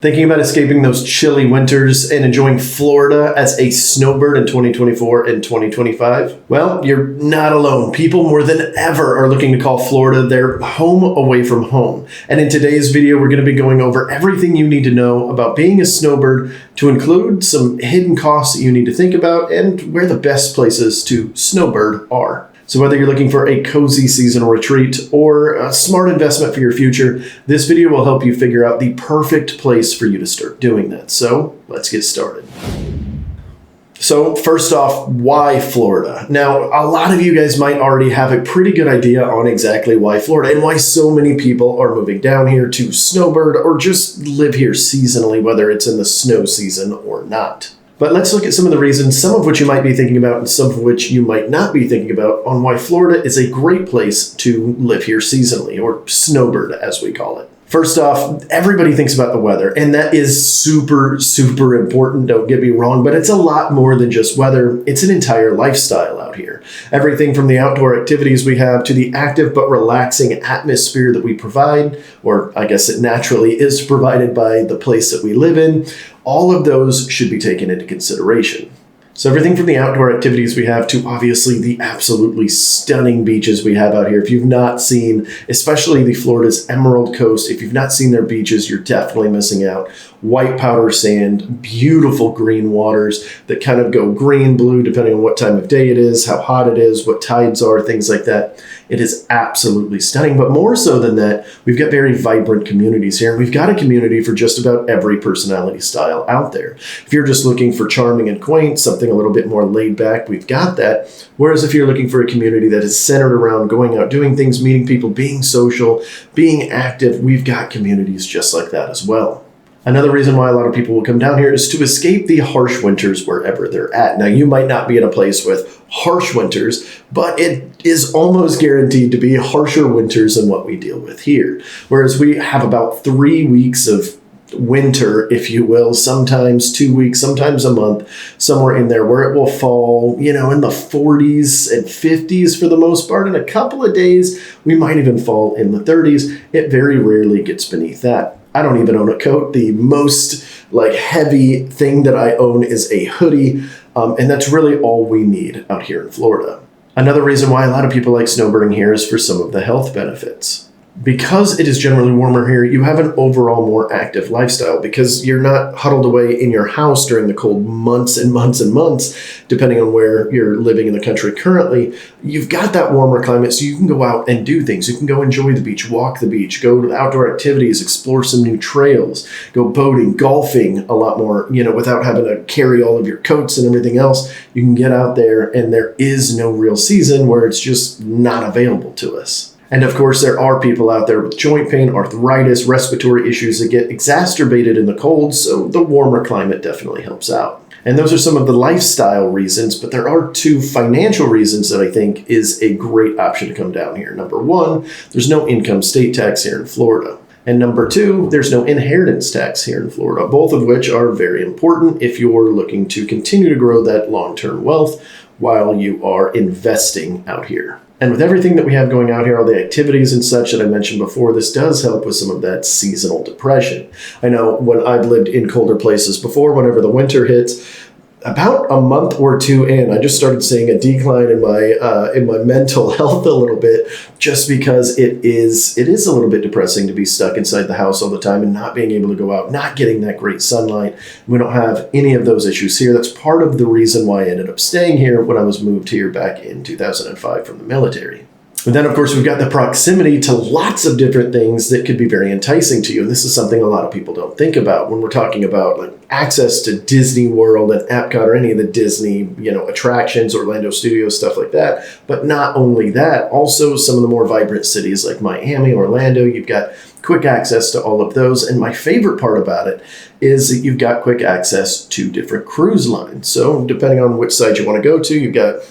Thinking about escaping those chilly winters and enjoying Florida as a snowbird in 2024 and 2025? Well, you're not alone. People more than ever are looking to call Florida their home away from home. And in today's video, we're going to be going over everything you need to know about being a snowbird, to include some hidden costs that you need to think about and where the best places to snowbird are. So whether you're looking for a cozy seasonal retreat or a smart investment for your future, this video will help you figure out the perfect place for you to start doing that. So let's get started. So first off, why Florida? Now, a lot of you guys might already have a pretty good idea on exactly why Florida and why so many people are moving down here to snowbird or just live here seasonally, whether it's in the snow season or not. But let's look at some of the reasons, some of which you might be thinking about and some of which you might not be thinking about, on why Florida is a great place to live here seasonally, or snowbird as we call it. First off, everybody thinks about the weather, and that is super, super important, don't get me wrong, but it's a lot more than just weather. It's an entire lifestyle out here. Everything from the outdoor activities we have to the active but relaxing atmosphere that we provide, or I guess it naturally is provided by the place that we live in, all of those should be taken into consideration. So everything from the outdoor activities we have to obviously the absolutely stunning beaches we have out here. If you've not seen, especially the Florida's Emerald Coast, if you've not seen their beaches, you're definitely missing out. White powder sand, beautiful green waters that kind of go green, blue, depending on what time of day it is, how hot it is, what tides are, things like that. It is absolutely stunning. But more so than that, we've got very vibrant communities here. And we've got a community for just about every personality style out there. If you're just looking for charming and quaint, something a little bit more laid back, we've got that. Whereas if you're looking for a community that is centered around going out, doing things, meeting people, being social, being active, we've got communities just like that as well. Another reason why a lot of people will come down here is to escape the harsh winters wherever they're at. Now, you might not be in a place with harsh winters, but it is almost guaranteed to be harsher winters than what we deal with here. Whereas we have about 3 weeks of winter, if you will, sometimes 2 weeks, sometimes a month, somewhere in there where it will fall, in the 40s and 50s for the most part. In a couple of days, we might even fall in the 30s. It very rarely gets beneath that. I don't even own a coat. The most heavy thing that I own is a hoodie, and that's really all we need out here in Florida. Another reason why a lot of people like snowbirding here is for some of the health benefits. Because it is generally warmer here, you have an overall more active lifestyle because you're not huddled away in your house during the cold months and months and months, depending on where you're living in the country currently. You've got that warmer climate, so you can go out and do things. You can go enjoy the beach, walk the beach, go to outdoor activities, explore some new trails, go boating, golfing a lot more, without having to carry all of your coats and everything else. You can get out there, and there is no real season where it's just not available to us. And of course, there are people out there with joint pain, arthritis, respiratory issues that get exacerbated in the cold, so the warmer climate definitely helps out. And those are some of the lifestyle reasons, but there are 2 financial reasons that I think is a great option to come down here. Number 1, there's no income state tax here in Florida. And number 2, there's no inheritance tax here in Florida, both of which are very important if you're looking to continue to grow that long-term wealth while you are investing out here. And with everything that we have going out here, all the activities and such that I mentioned before, this does help with some of that seasonal depression. I know when I've lived in colder places before, whenever the winter hits, about a month or 2 in, I just started seeing a decline in my mental health a little bit, just because it is a little bit depressing to be stuck inside the house all the time and not being able to go out, not getting that great sunlight. We don't have any of those issues here. That's part of the reason why I ended up staying here when I was moved here back in 2005 from the military. And then, of course, we've got the proximity to lots of different things that could be very enticing to you. And this is something a lot of people don't think about when we're talking about access to Disney World and Epcot or any of the Disney, attractions, Orlando Studios, stuff like that. But not only that, also some of the more vibrant cities like Miami, Orlando, you've got quick access to all of those. And my favorite part about it is that you've got quick access to different cruise lines. So depending on which side you want to go to, you've got,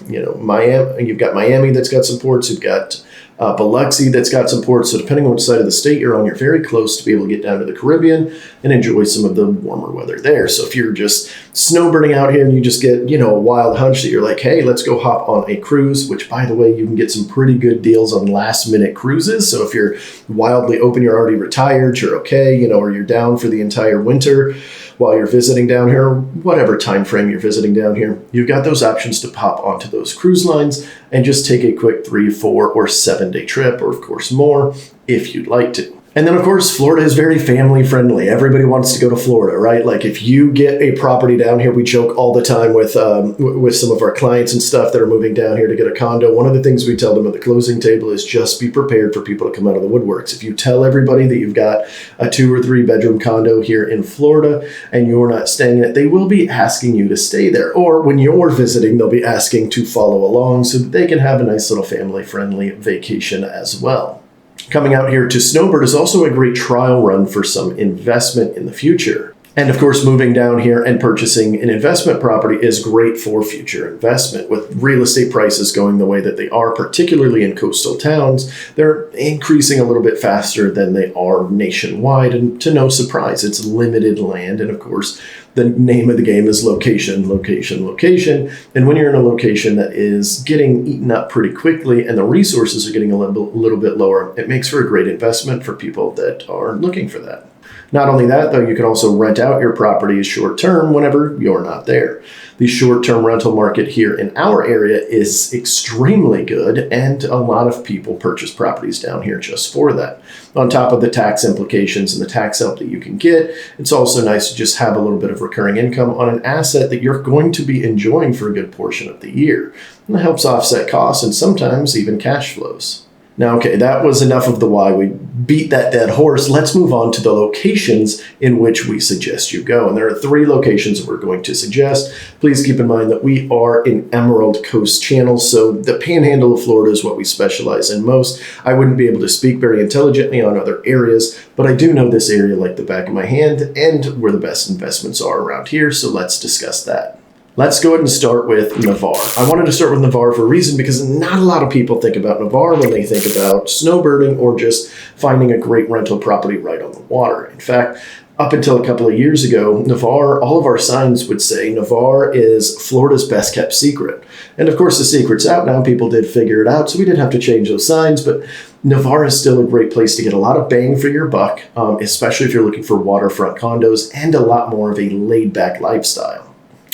Miami that's got some ports, you've got Biloxi that's got some ports. So depending on which side of the state you're on, you're very close to be able to get down to the Caribbean and enjoy some of the warmer weather there. So if you're just snowbirding out here and you just get, a wild hunch that you're like, hey, let's go hop on a cruise, which by the way, you can get some pretty good deals on last minute cruises. So if you're wildly open, you're already retired, you're okay, or you're down for the entire winter while you're visiting down here, whatever time frame you're visiting down here, you've got those options to pop onto those cruise lines and just take a quick 3, 4, or 7-day trip, or of course more, if you'd like to. And then, of course, Florida is very family friendly. Everybody wants to go to Florida, right? Like if you get a property down here, we joke all the time with some of our clients and stuff that are moving down here to get a condo. One of the things we tell them at the closing table is just be prepared for people to come out of the woodworks. If you tell everybody that you've got a 2 or 3 bedroom condo here in Florida and you're not staying in it, they will be asking you to stay there. Or when you're visiting, they'll be asking to follow along so that they can have a nice little family friendly vacation as well. Coming out here to Snowbird is also a great trial run for some investment in the future. And of course, moving down here and purchasing an investment property is great for future investment. With real estate prices going the way that they are, particularly in coastal towns, they're increasing a little bit faster than they are nationwide. And to no surprise, it's limited land. And of course, the name of the game is location, location, location. And when you're in a location that is getting eaten up pretty quickly and the resources are getting a little bit lower, it makes for a great investment for people that are looking for that. Not only that, though, you can also rent out your properties short-term whenever you're not there. The short-term rental market here in our area is extremely good, and a lot of people purchase properties down here just for that. On top of the tax implications and the tax help that you can get, it's also nice to just have a little bit of recurring income on an asset that you're going to be enjoying for a good portion of the year. And that helps offset costs and sometimes even cash flows. Now, okay, that was enough of the why. We beat that dead horse. Let's move on to the locations in which we suggest you go. And there are 3 locations that we're going to suggest. Please keep in mind that we are in Emerald Coast Channel, so the panhandle of Florida is what we specialize in most. I wouldn't be able to speak very intelligently on other areas, but I do know this area like the back of my hand and where the best investments are around here, so let's discuss that. Let's go ahead and start with Navarre. I wanted to start with Navarre for a reason because not a lot of people think about Navarre when they think about snowbirding or just finding a great rental property right on the water. In fact, up until a couple of years ago, Navarre, all of our signs would say Navarre is Florida's best kept secret. And of course, the secret's out now. People did figure it out, so we didn't have to change those signs, but Navarre is still a great place to get a lot of bang for your buck, especially if you're looking for waterfront condos and a lot more of a laid-back lifestyle.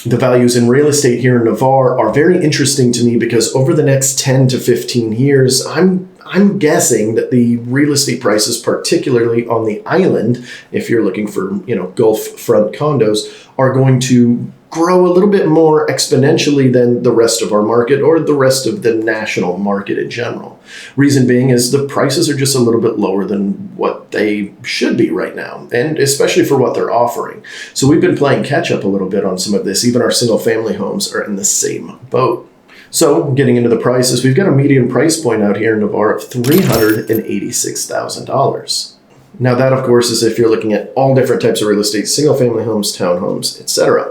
The values in real estate here in Navarre are very interesting to me because over the next 10 to 15 years, I'm guessing that the real estate prices, particularly on the island, if you're looking for, Gulf front condos, are going to grow a little bit more exponentially than the rest of our market or the rest of the national market in general. Reason being is the prices are just a little bit lower than what they should be right now, and especially for what they're offering. So we've been playing catch up a little bit on some of this. Even our single family homes are in the same boat. So getting into the prices, we've got a median price point out here in Navarre of $386,000. Now that, of course, is if you're looking at all different types of real estate, single family homes, townhomes, etc.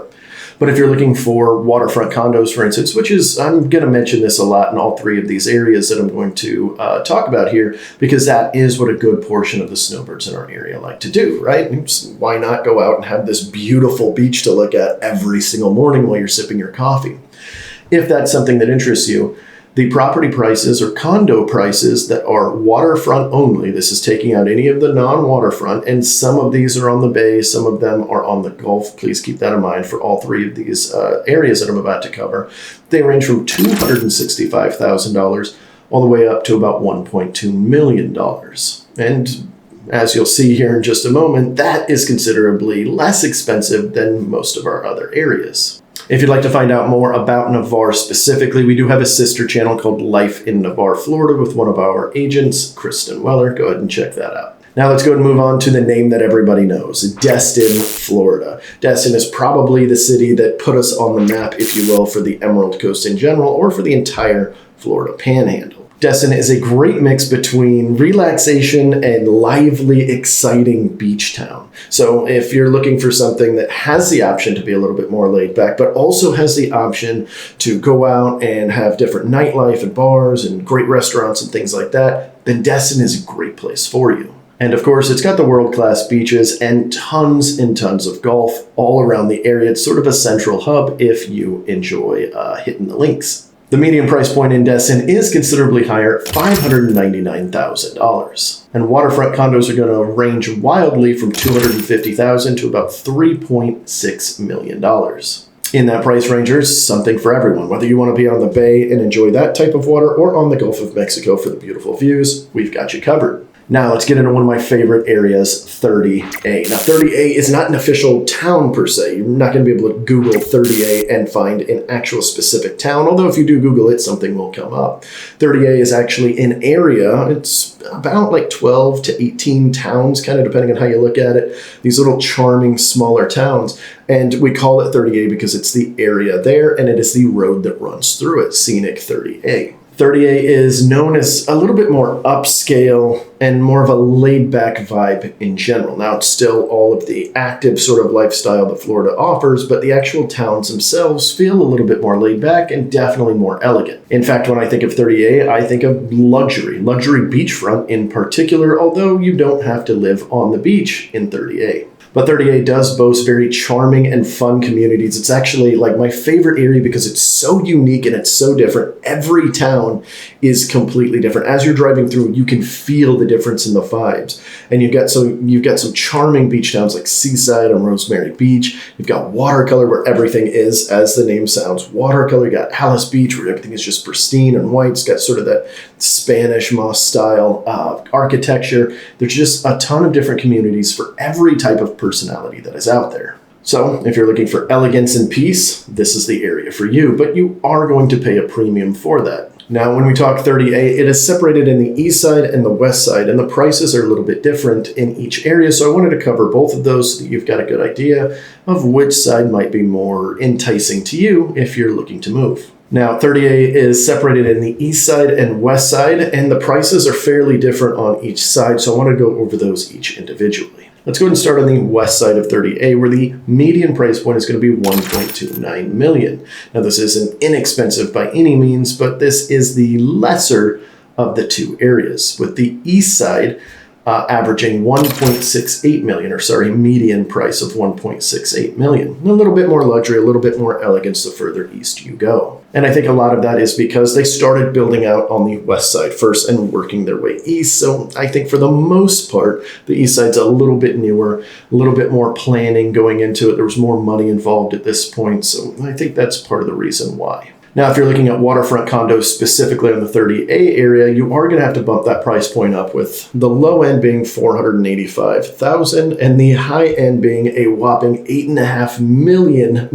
But if you're looking for waterfront condos, for instance, which is, I'm going to mention this a lot in all 3 of these areas that I'm going to talk about here, because that is what a good portion of the snowbirds in our area like to do, right? And why not go out and have this beautiful beach to look at every single morning while you're sipping your coffee? If that's something that interests you, the property prices or condo prices that are waterfront only, this is taking out any of the non-waterfront, and some of these are on the bay, some of them are on the Gulf. Please keep that in mind for all 3 of these areas that I'm about to cover. They range from $265,000 all the way up to about $1.2 million. And as you'll see here in just a moment, that is considerably less expensive than most of our other areas. If you'd like to find out more about Navarre specifically, we do have a sister channel called Life in Navarre, Florida with one of our agents, Kristen Weller. Go ahead and check that out. Now let's go ahead and move on to the name that everybody knows, Destin, Florida. Destin is probably the city that put us on the map, if you will, for the Emerald Coast in general or for the entire Florida Panhandle. Destin is a great mix between relaxation and lively, exciting beach town. So if you're looking for something that has the option to be a little bit more laid back, but also has the option to go out and have different nightlife and bars and great restaurants and things like that, then Destin is a great place for you. And of course, it's got the world-class beaches and tons of golf all around the area. It's sort of a central hub if you enjoy hitting the links. The median price point in Destin is considerably higher, $599,000. And waterfront condos are going to range wildly from $250,000 to about $3.6 million. In that price range, there's something for everyone. Whether you want to be on the bay and enjoy that type of water or on the Gulf of Mexico for the beautiful views, we've got you covered. Now let's get into one of my favorite areas, 30A. Now 30A is not an official town per se. You're not going to be able to Google 30A and find an actual specific town, although if you do Google it, something will come up. 30A is actually an area. It's about like 12 to 18 towns, kind of depending on how you look at it. These little charming smaller towns. And we call it 30A because it's the area there and it is the road that runs through it, scenic 30A. 30A is known as a little bit more upscale and more of a laid-back vibe in general. Now, it's still all of the active sort of lifestyle that Florida offers, but the actual towns themselves feel a little bit more laid-back and definitely more elegant. In fact, when I think of 30A, I think of luxury beachfront in particular, although you don't have to live on the beach in 30A. But 30A does boast very charming and fun communities. It's actually like my favorite area because it's so unique and it's so different. Every town is completely different. As you're driving through, you can feel the difference in the vibes. And you've got some charming beach towns like Seaside and Rosemary Beach. You've got Watercolor where everything is, as the name sounds, watercolor. You got Alice Beach where everything is just pristine and white. It's got sort of that Spanish moss style architecture. There's just a ton of different communities for every type of personality that is out there. So if you're looking for elegance and peace, this is the area for you, but you are going to pay a premium for that. Now, when we talk 30A, it is separated in the east side and the west side, and the prices are a little bit different in each area. So I wanted to cover both of those so that you've got a good idea of which side might be more enticing to you if you're looking to move. Now, 30A is separated in the east side and west side, and the prices are fairly different on each side. So I want to go over those each individually. Let's go ahead and start on the west side of 30A, where the median price point is going to be $1.29 million. Now, this isn't inexpensive by any means, but this is the lesser of the two areas, with the east side averaging $1.68 million, median price of $1.68 million. A little bit more luxury, a little bit more elegance the further east you go. And I think a lot of that is because they started building out on the west side first and working their way east. So I think for the most part, the east side's a little bit newer, a little bit more planning going into it. There was more money involved at this point. So I think that's part of the reason why. Now, if you're looking at waterfront condos specifically in the 30A area, you are going to have to bump that price point up, with the low end being $485,000 and the high end being a whopping $8.5 million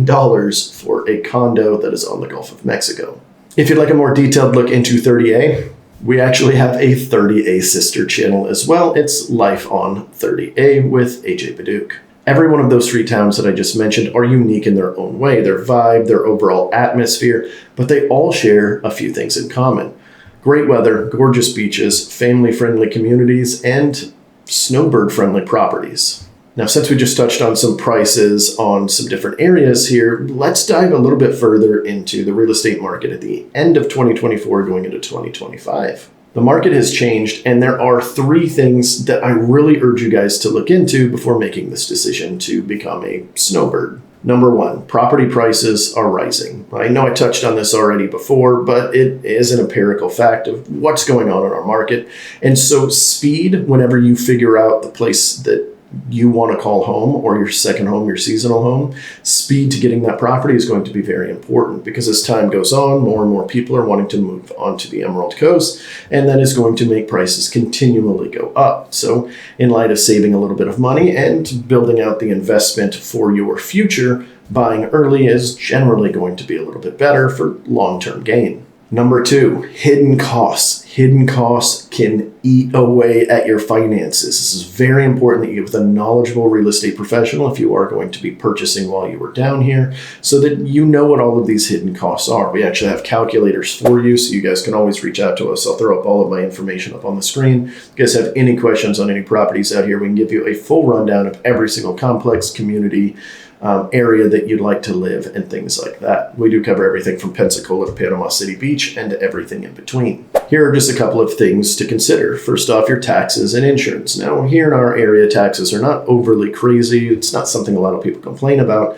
for a condo that is on the Gulf of Mexico. If you'd like a more detailed look into 30A, we actually have a 30A sister channel as well. It's Life on 30A with AJ Baduke. Every one of those three towns that I just mentioned are unique in their own way, their vibe, their overall atmosphere, but they all share a few things in common. Great weather, gorgeous beaches, family-friendly communities, and snowbird-friendly properties. Now, since we just touched on some prices on some different areas here, let's dive a little bit further into the real estate market at the end of 2024 going into 2025. The market has changed, and there are three things that I really urge you guys to look into before making this decision to become a snowbird. Number one, property prices are rising. I know I touched on this already before, but it is an empirical fact of what's going on in our market. And so speed, whenever you figure out the place that you want to call home, or your second home, your seasonal home, speed to getting that property is going to be very important, because as time goes on, more and more people are wanting to move onto the Emerald Coast, and that is going to make prices continually go up. So in light of saving a little bit of money and building out the investment for your future, buying early is generally going to be a little bit better for long-term gain. Number two, hidden costs. Hidden costs can eat away at your finances. This is very important that you get with a knowledgeable real estate professional if you are going to be purchasing while you are down here, so that you know what all of these hidden costs are. We actually have calculators for you, so you guys can always reach out to us. I'll throw up all of my information up on the screen. If you guys have any questions on any properties out here, we can give you a full rundown of every single complex, community, area that you'd like to live and things like that. We do cover everything from Pensacola to Panama City Beach and everything in between. Here are just a couple of things to consider. First off, your taxes and insurance. Now, here in our area, taxes are not overly crazy. It's not something a lot of people complain about.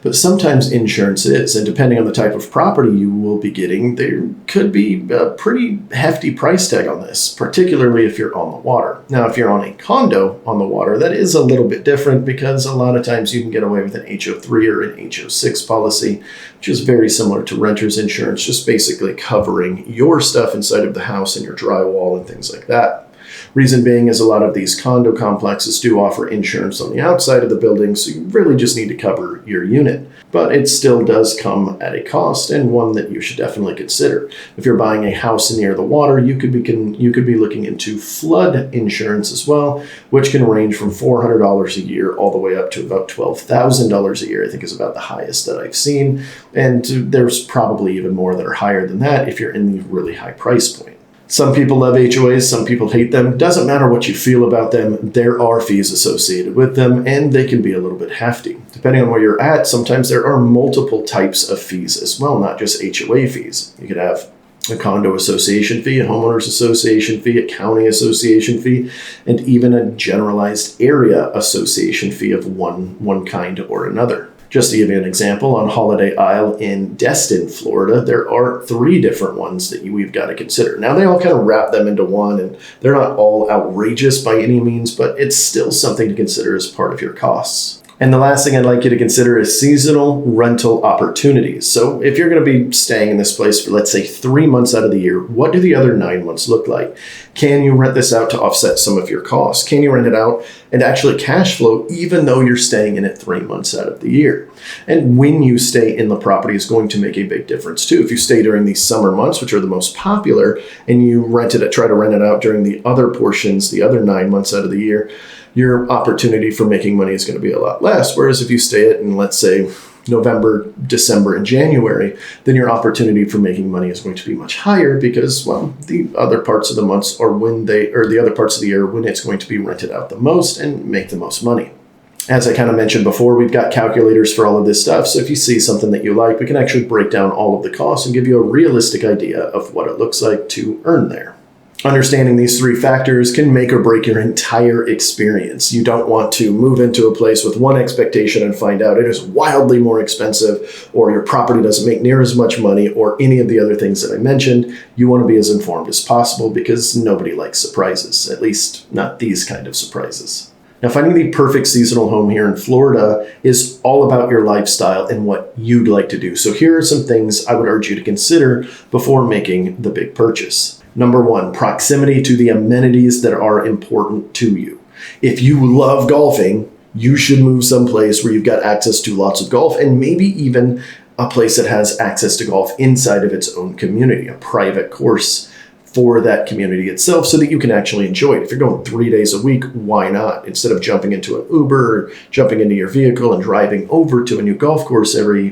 But sometimes insurance is, and depending on the type of property you will be getting, there could be a pretty hefty price tag on this, particularly if you're on the water. Now, if you're on a condo on the water, that is a little bit different because a lot of times you can get away with an HO3 or an HO6 policy, which is very similar to renter's insurance, just basically covering your stuff inside of the house and your drywall and things like that. Reason being is a lot of these condo complexes do offer insurance on the outside of the building, so you really just need to cover your unit. But it still does come at a cost, and one that you should definitely consider. If you're buying a house near the water, you could be looking into flood insurance as well, which can range from $400 a year all the way up to about $12,000 a year, I think is about the highest that I've seen. And there's probably even more that are higher than that if you're in the really high price point. Some people love HOAs, some people hate them. Doesn't matter what you feel about them, there are fees associated with them, and they can be a little bit hefty. Depending on where you're at, sometimes there are multiple types of fees as well, not just HOA fees. You could have a condo association fee, a homeowners association fee, a county association fee, and even a generalized area association fee of one kind or another. Just to give you an example, on Holiday Isle in Destin, Florida, there are 3 different ones that we've got to consider. Now, they all kind of wrap them into one, and they're not all outrageous by any means, but it's still something to consider as part of your costs. And the last thing I'd like you to consider is seasonal rental opportunities. So if you're going to be staying in this place for, let's say, 3 months out of the year, what do the other 9 months look like? Can you rent this out to offset some of your costs? Can you rent it out and actually cash flow even though you're staying in it 3 months out of the year? And when you stay in the property is going to make a big difference too. If you stay during the summer months, which are the most popular, and you try to rent it out during the other portions, the other 9 months out of the year, your opportunity for making money is going to be a lot less. Whereas if you stay it in, let's say, November, December, and January, then your opportunity for making money is going to be much higher because, well, the other parts of the months are the other parts of the year when it's going to be rented out the most and make the most money. As I kind of mentioned before, we've got calculators for all of this stuff. So if you see something that you like, we can actually break down all of the costs and give you a realistic idea of what it looks like to earn there. Understanding these 3 factors can make or break your entire experience. You don't want to move into a place with one expectation and find out it is wildly more expensive, or your property doesn't make near as much money, or any of the other things that I mentioned. You want to be as informed as possible because nobody likes surprises, at least not these kind of surprises. Now, finding the perfect seasonal home here in Florida is all about your lifestyle and what you'd like to do. So here are some things I would urge you to consider before making the big purchase. Number 1, proximity to the amenities that are important to you. If you love golfing, you should move someplace where you've got access to lots of golf, and maybe even a place that has access to golf inside of its own community, a private course for that community itself so that you can actually enjoy it. If you're going 3 days a week, why not? Instead of jumping into an Uber, or jumping into your vehicle and driving over to a new golf course every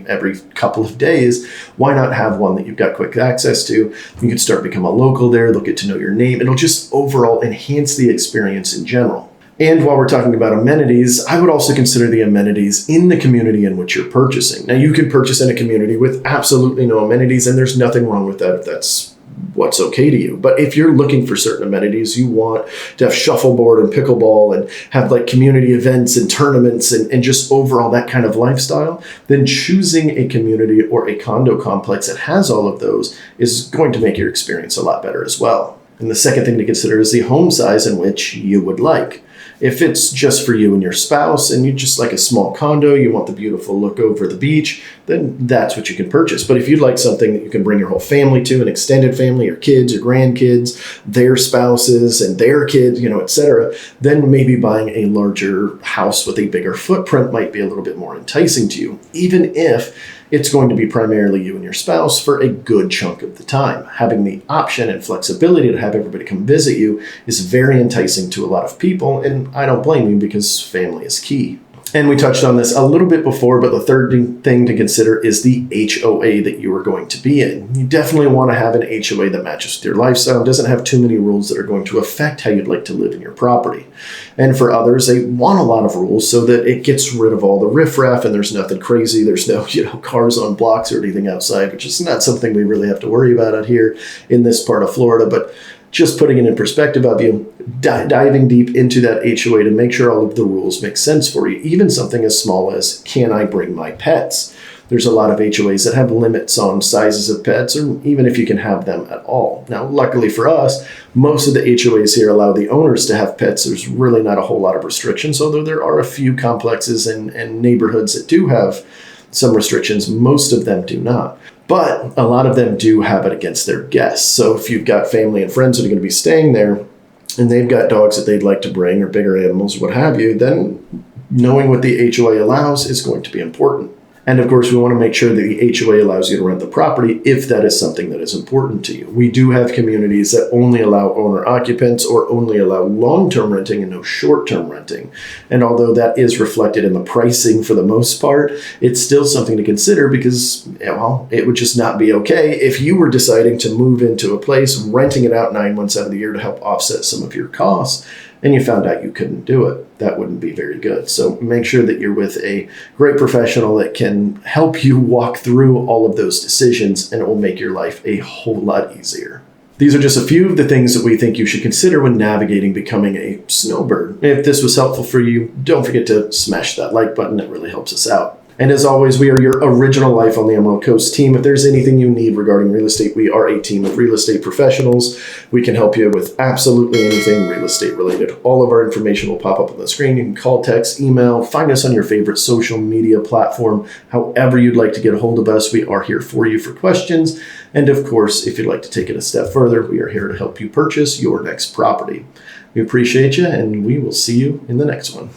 couple of days, why not have one that you've got quick access to? You can start to become a local there. They'll get to know your name. It'll just overall enhance the experience in general. And while we're talking about amenities, I would also consider the amenities in the community in which you're purchasing. Now, you can purchase in a community with absolutely no amenities, and there's nothing wrong with that if that's what's okay to you. But if you're looking for certain amenities, you want to have shuffleboard and pickleball and have like community events and tournaments and just overall that kind of lifestyle, then choosing a community or a condo complex that has all of those is going to make your experience a lot better as well. And the second thing to consider is the home size in which you would like. If it's just for you and your spouse and you just like a small condo, you want the beautiful look over the beach, then that's what you can purchase. But if you'd like something that you can bring your whole family to, an extended family, your kids, your grandkids, their spouses and their kids, etc., then maybe buying a larger house with a bigger footprint might be a little bit more enticing to you, even if it's going to be primarily you and your spouse for a good chunk of the time. Having the option and flexibility to have everybody come visit you is very enticing to a lot of people, and I don't blame you because family is key. And we touched on this a little bit before, but the third thing to consider is the HOA that you are going to be in. You definitely want to have an HOA that matches with your lifestyle, doesn't have too many rules that are going to affect how you'd like to live in your property. And for others, they want a lot of rules so that it gets rid of all the riffraff and there's nothing crazy. There's no, cars on blocks or anything outside, which is not something we really have to worry about out here in this part of Florida. But just putting it in perspective of you, diving deep into that HOA to make sure all of the rules make sense for you. Even something as small as, can I bring my pets? There's a lot of HOAs that have limits on sizes of pets, or even if you can have them at all. Now, luckily for us, most of the HOAs here allow the owners to have pets. There's really not a whole lot of restrictions, although there are a few complexes and neighborhoods that do have some restrictions. Most of them do not. But a lot of them do have it against their guests. So if you've got family and friends that are going to be staying there and they've got dogs that they'd like to bring or bigger animals, what have you, then knowing what the HOA allows is going to be important. And of course, we want to make sure that the HOA allows you to rent the property if that is something that is important to you. We do have communities that only allow owner occupants or only allow long-term renting and no short-term renting. And although that is reflected in the pricing for the most part, it's still something to consider because, it would just not be okay if you were deciding to move into a place, renting it out 9 months out of the year to help offset some of your costs, and you found out you couldn't do it. That wouldn't be very good. So make sure that you're with a great professional that can help you walk through all of those decisions, and it will make your life a whole lot easier. These are just a few of the things that we think you should consider when navigating becoming a snowbird. If this was helpful for you, don't forget to smash that like button. It really helps us out. And as always, we are your original Life on the Emerald Coast team. If there's anything you need regarding real estate, we are a team of real estate professionals. We can help you with absolutely anything real estate related. All of our information will pop up on the screen. You can call, text, email, find us on your favorite social media platform. However you'd like to get a hold of us, we are here for you for questions. And of course, if you'd like to take it a step further, we are here to help you purchase your next property. We appreciate you, and we will see you in the next one.